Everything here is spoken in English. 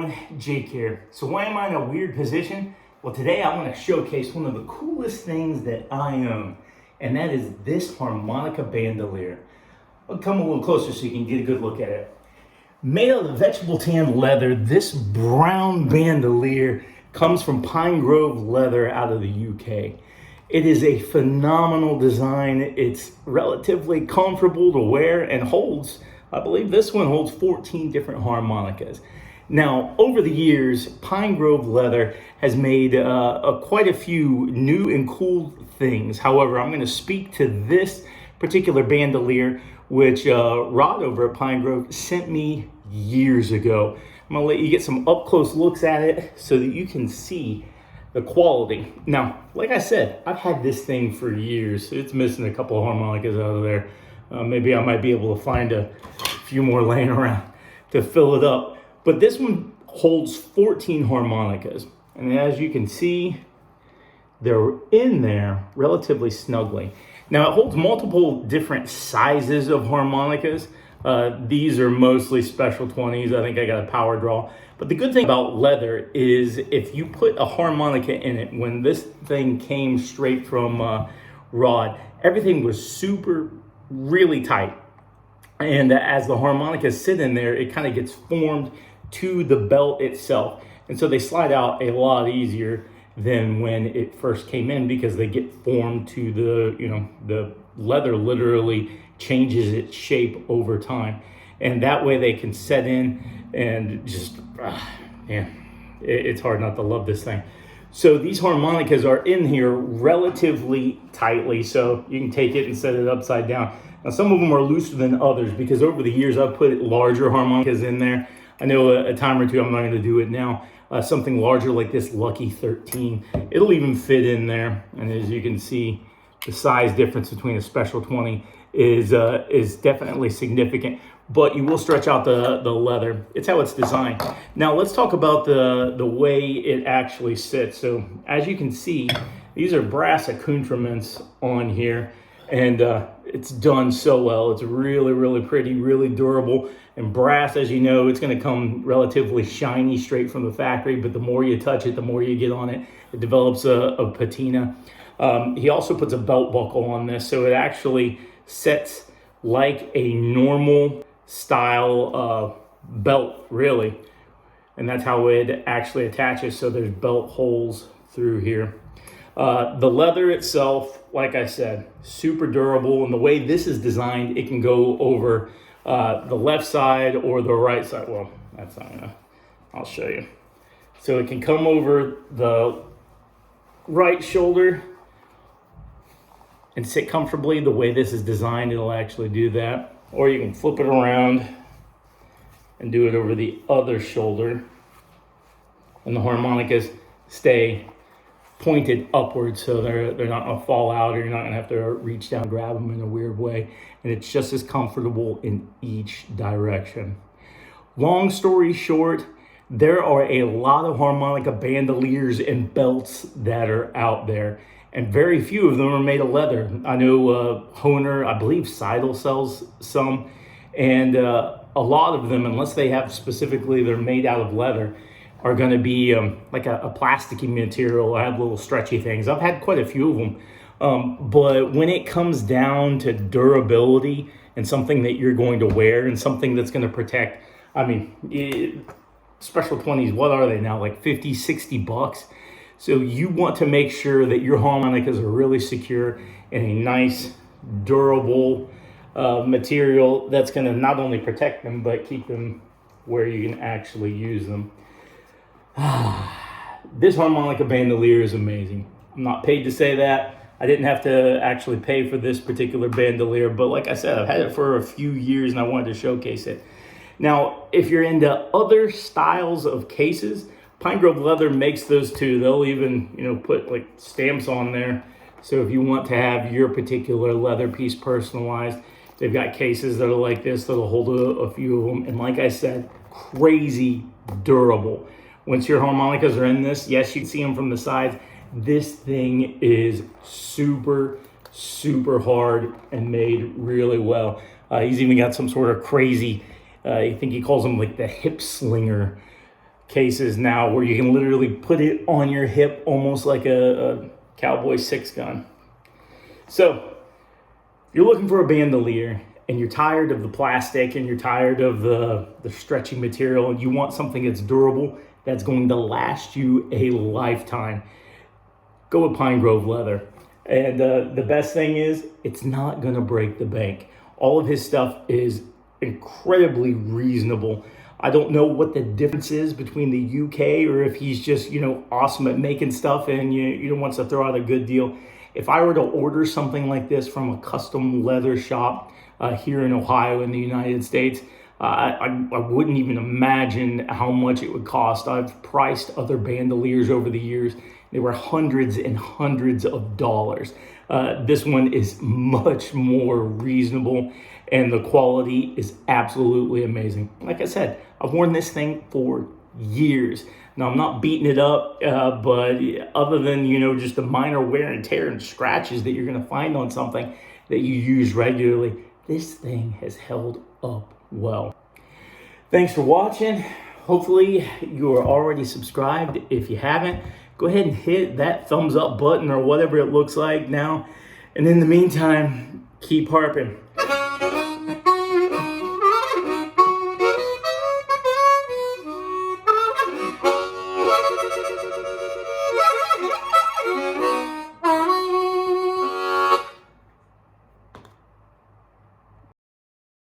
everyone? Jake here. So why am I in a weird position? Well, today I want to showcase one of the coolest things that I own, and that is this Harmonica bandolier. I'll come a little closer so you can get a good look at it. Made out of vegetable tan leather, this brown bandolier comes from Pinegrove leather out of the UK. It is a phenomenal design. It's relatively comfortable to wear and holds, I believe this one holds 14 different harmonicas. Now, over the years, Pinegrove leather has made quite a few new and cool things. However, I'm going to speak to this particular bandolier, which Rod over at Pinegrove sent me years ago. I'm going to let you get some up-close looks at it so that you can see the quality. Now, like I said, I've had this thing for years. It's missing a couple of harmonicas out of there. Maybe I might be able to find a few more laying around to fill it up. But this one holds 14 harmonicas. And as you can see, they're in there relatively snugly. Now it holds multiple different sizes of harmonicas. These are mostly special 20s. I think I got a power draw. But the good thing about leather is if you put a harmonica in it, when this thing came straight from Rod, everything was really tight. And as the harmonicas sit in there, it kind of gets formed to the belt itself. And so they slide out a lot easier than when it first came in because they get formed to the leather literally changes its shape over time. And that way they can set in and just, it's hard not to love this thing. So these harmonicas are in here relatively tightly, so you can take it and set it upside down. Now some of them are looser than others because over the years I've put larger harmonicas in there. I know a time or two, I'm not going to do it now, something larger like this Lucky 13. It'll even fit in there, and as you can see, the size difference between a Special 20 is definitely significant, but you will stretch out the leather. It's how it's designed. Now let's talk about the way it actually sits. So as you can see, these are brass accoutrements on here, and it's done so well. It's really pretty, really durable. And brass, as you know, it's going to come relatively shiny straight from the factory, but the more you touch it, the more you get on it, it develops a patina. He also puts a belt buckle on this, so it actually sets like a normal style belt, really. And that's how it actually attaches, so there's belt holes through here. The leather itself, like I said, super durable, and the way this is designed, it can go over the left side or the right side. Well, that's not enough. I'll show you. So it can come over the right shoulder and sit comfortably. The way this is designed, it'll actually do that. Or you can flip it around and do it over the other shoulder. And the harmonicas stay pointed upwards, so they're not going to fall out, or you're not going to have to reach down and grab them in a weird way. And it's just as comfortable in each direction. Long story short, there are a lot of harmonica bandoliers and belts that are out there, and very few of them are made of leather. I know Honer, I believe Seidel sells some, and a lot of them, unless they have specifically they're made out of leather, are going to be like a plasticky material. I have little stretchy things. I've had quite a few of them. But when it comes down to durability and something that you're going to wear and something that's going to protect, I mean, Special 20s, what are they now? Like 50, 60 bucks. So you want to make sure that your harmonicas are really secure in a nice, durable material that's going to not only protect them, but keep them where you can actually use them. This harmonica bandolier is amazing. I'm not paid to say that. I didn't have to actually pay for this particular bandolier, but like I said, I've had it for a few years and I wanted to showcase it. Now, if you're into other styles of cases, Pinegrove Leather makes those too. They'll even, put like stamps on there. So if you want to have your particular leather piece personalized, they've got cases that are like this that'll hold a few of them. And like I said, crazy durable. Once your harmonicas are in this, yes, you can see them from the sides. This thing is super hard and made really well. He's even got some sort of crazy, I think he calls them like the hip slinger cases now where you can literally put it on your hip almost like a cowboy 6-gun. So you're looking for a bandolier and you're tired of the plastic and you're tired of the stretchy material and you want something that's durable, that's going to last you a lifetime, go with Pinegrove leather. And the best thing is it's not going to break the bank. All of his stuff is incredibly reasonable. I don't know what the difference is between the UK or if he's just, awesome at making stuff and you wants to throw out a good deal. If I were to order something like this from a custom leather shop here in Ohio in the United States, I wouldn't even imagine how much it would cost. I've priced other bandoliers over the years. They were hundreds and hundreds of dollars. This one is much more reasonable and the quality is absolutely amazing. Like I said, I've worn this thing for years. Now, I'm not beating it up, but other than, just the minor wear and tear and scratches that you're going to find on something that you use regularly, this thing has held up well. Thanks for watching. Hopefully you are already subscribed. If you haven't, go ahead and hit that thumbs up button or whatever it looks like now. And in the meantime, keep harping.